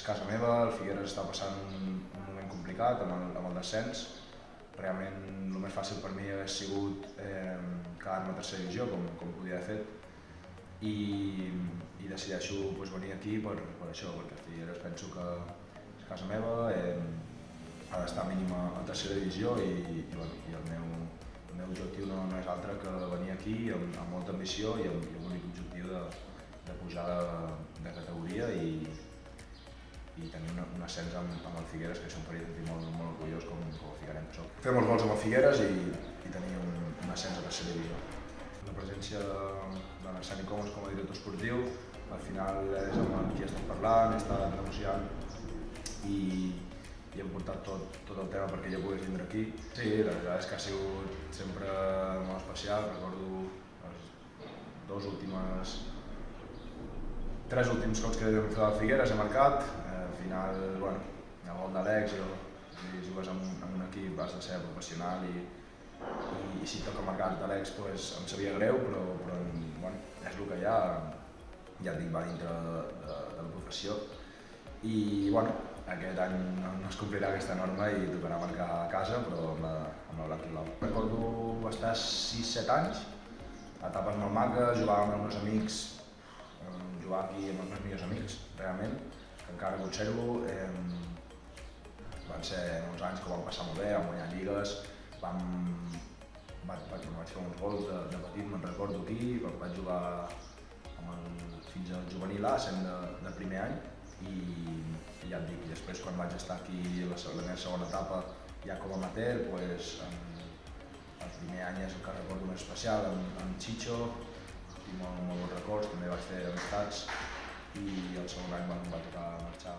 casa meva, el Figueres està passant un moment complicat amb el descens. Realment el més fàcil per mi hauria sigut quedar-me a tercera divisió, com podia haver fet, i decideixo venir aquí per això, perquè el Figueres penso que és casa meva, ha d'estar mínim a tercera divisió i el meu objectiu no és altre que venir aquí amb molta ambició i amb l'únic objectiu de pujar de categoria i tenir un ascens amb el Figueres, que això em faria sentir molt orgullós com a figuerenc que soc. Fer molts gols amb el Figueres i tenir un ascens a tercera divisió. La presència de Sani Comas com a director esportiu, al final és amb qui estem parlant, he estat negociant i hem portat tot el tema perquè ja pogués vindre aquí. Sí, la veritat és que ha sigut sempre molt especial. Recordo els tres últims cops que vam fer al Figueres he marcat. Al final, el gol d'Alex, si jugues en un equip has de ser professional i si toca marcar d'Alex em sabia greu, però és el que hi ha, ja et dic, va dintre de la professió. I aquest any no es complirà aquesta norma i tocarà marcar a casa, però amb la blanc i blau. Recordo estar 6-7 anys, etapes molt maques, jugar amb els meus amics, jugar aquí amb els meus millors amics, realment, que encara conservo. Van ser uns anys que ho vam passar molt bé, vam guanyar lligues, vaig fer uns gols de petit, me'n recordo aquí, vaig jugar fins al juvenil A, sent de primer any, i ja et dic, després quan vaig estar aquí la meva segona etapa ja com a amateur, el primer any és el que recordo més especial, amb Chicho, tinc molt bons records, també vaig fer amistats i el segon any em va tocar marxar